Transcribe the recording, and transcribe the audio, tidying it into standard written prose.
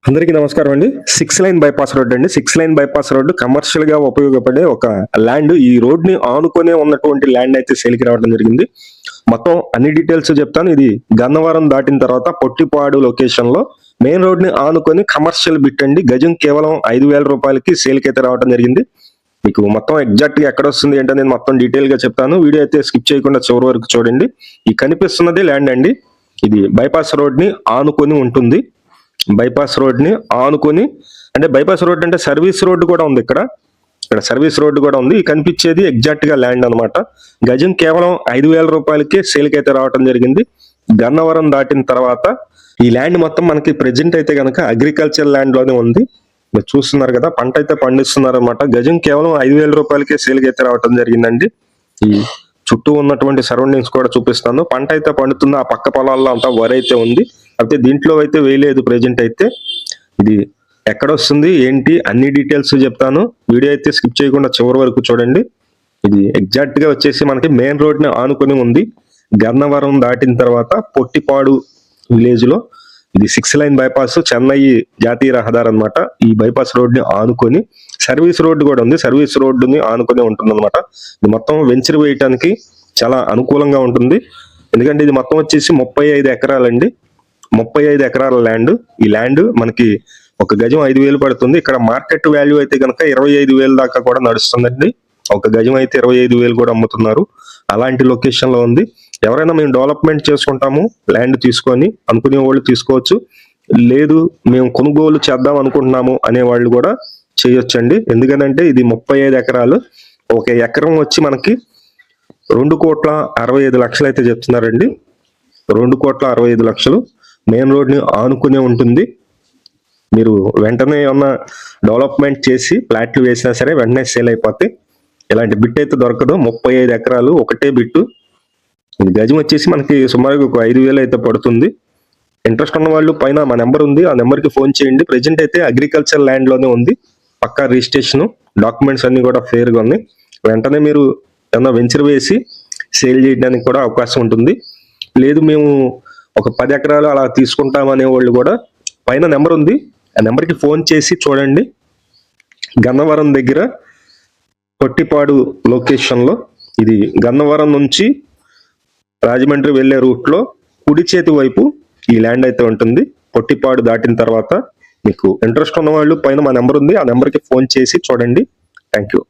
అందరికీ నమస్కారం అండి. 6 లైన్ బైపాస్ రోడ్ అండి. 6 లైన్ బైపాస్ రోడ్ కమర్షియల్ గా ఉపయోగపడే ఒక ల్యాండ్. ఈ రోడ్ ని ఆనుకునే ఉన్నటువంటి ల్యాండ్ అయితే సేల్కి రావడం జరిగింది. మొత్తం అన్ని డీటెయిల్స్ చెప్తాను. ఇది గన్నవరం దాటిన తర్వాత పొట్టిపాడు లొకేషన్ లో మెయిన్ రోడ్ ని ఆనుకొని కమర్షియల్ బిట్ అండి. గజం కేవలం 5,000 రూపాయలకి సేల్కి అయితే రావడం జరిగింది. మీకు మొత్తం ఎగ్జాక్ట్ గా ఎక్కడ వస్తుంది ఏంటో నేను మొత్తం డీటెయిల్ గా చెప్తాను. వీడియో అయితే స్కిప్ చేయకుండా చివరి వరకు చూడండి. ఈ కనిపిస్తున్నది ల్యాండ్ అండి. ఇది బైపాస్ రోడ్ ని ఆనుకొని ఉంటుంది. బైపాస్ రోడ్ ని ఆనుకొని అంటే బైపాస్ రోడ్ అంటే సర్వీస్ రోడ్డు కూడా ఉంది. ఇక్కడ సర్వీస్ రోడ్డు కూడా ఉంది. కనిపించేది ఎగ్జాక్ట్ గా ల్యాండ్ అనమాట. గజం కేవలం 5,000 రూపాయలకి సేల్కి అయితే రావడం జరిగింది. గన్నవరం దాటిన తర్వాత ఈ ల్యాండ్ మొత్తం మనకి ప్రెజెంట్ అయితే కనుక అగ్రికల్చర్ ల్యాండ్ లోనే ఉంది. మీరు చూస్తున్నారు కదా, పంట అయితే పండిస్తున్నారు అనమాట. గజం కేవలం 5,000 రూపాయలకే సేల్కి అయితే రావడం జరిగిందండి. ఈ చుట్టూ ఉన్నటువంటి సరౌండింగ్స్ కూడా చూపిస్తాను. పంట అయితే పండుతుంది. ఆ పక్క పొలాల్లో అంతా వరి అయితే ఉంది. అయితే దీంట్లో అయితే వేయలేదు ప్రెజెంట్ అయితే. ఇది ఎక్కడ వస్తుంది ఏంటి అన్ని డీటెయిల్స్ చెప్తాను. వీడియో అయితే స్కిప్ చేయకుండా చివరి వరకు చూడండి. ఇది ఎగ్జాక్ట్ గా వచ్చేసి మనకి మెయిన్ రోడ్ ని ఆనుకొని ఉంది. గన్నవరం దాటిన తర్వాత పొట్టిపాడు విలేజ్ లో ఇది 6 లైన్ బైపాస్ చెన్నై జాతీయ రహదారి అనమాట. ఈ బైపాస్ రోడ్ ని ఆనుకొని సర్వీస్ రోడ్డు కూడా ఉంది. సర్వీస్ రోడ్డుని ఆనుకొని ఉంటుంది అనమాట. ఇది మొత్తం వెంచర్ వేయటానికి చాలా అనుకూలంగా ఉంటుంది. ఎందుకంటే ఇది మొత్తం వచ్చేసి 35 ఎకరాలండి. 35 ఎకరాల ల్యాండ్. ఈ ల్యాండ్ మనకి ఒక గజం 5,000 పడుతుంది. ఇక్కడ మార్కెట్ వాల్యూ అయితే కనుక 25,000 దాకా కూడా నడుస్తుందండి. ఒక గజం అయితే 25,000 కూడా అమ్ముతున్నారు. అలాంటి లొకేషన్ లో ఉంది. ఎవరైనా మేము డెవలప్మెంట్ చేసుకుంటాము ల్యాండ్ తీసుకొని అనుకునే వాళ్ళు తీసుకోవచ్చు. లేదు మేము కొనుగోలు చేద్దాం అనుకుంటున్నాము అనే వాళ్ళు కూడా చేయొచ్చండి. ఎందుకంటే ఇది 35 ఎకరాలు. ఒక ఎకరం వచ్చి మనకి 2,65,00,000 అయితే చెప్తున్నారండి. 2,65,00,000 మెయిన్ రోడ్ ని ఆనుకునే ఉంటుంది. మీరు వెంటనే ఏమన్నా డెవలప్మెంట్ చేసి ప్లాట్లు వేసినా సరే వెంటనే సేల్ అయిపోతాయి. ఇలాంటి బిట్ అయితే దొరకదు. 35 ఎకరాలు ఒకటే బిట్టు. గజం వచ్చేసి మనకి సుమారుగా ఒక 5,000 అయితే పడుతుంది. ఇంట్రెస్ట్ ఉన్న వాళ్ళు పైన మా నెంబర్ ఉంది, ఆ నెంబర్ కి ఫోన్ చేయండి. ప్రెజెంట్ అయితే అగ్రికల్చర్ ల్యాండ్ లోనే ఉంది. పక్కా రిజిస్ట్రేషన్ డాక్యుమెంట్స్ అన్ని కూడా ఫేర్ గా ఉన్నాయి. వెంటనే మీరు ఏమన్నా వెంచర్ వేసి సేల్ చేయడానికి కూడా అవకాశం ఉంటుంది. లేదు మేము ఒక 10 ఎకరాలు అలా తీసుకుంటాం అనే వాళ్ళు కూడా పైన నెంబర్ ఉంది, ఆ నెంబర్ కి ఫోన్ చేసి చూడండి. గన్నవరం దగ్గర పొట్టిపాడు లొకేషన్ లో ఇది గన్నవరం నుంచి రాజమండ్రి వెళ్లే రూట్ లో కుడి చేతి వైపు ఈ ల్యాండ్ అయితే ఉంటుంది. పొట్టిపాడు దాటిన తర్వాత మీకు ఇంట్రెస్ట్ ఉన్న వాళ్ళు పైన మా నెంబర్ ఉంది, ఆ నెంబర్ కి ఫోన్ చేసి చూడండి. Thank you.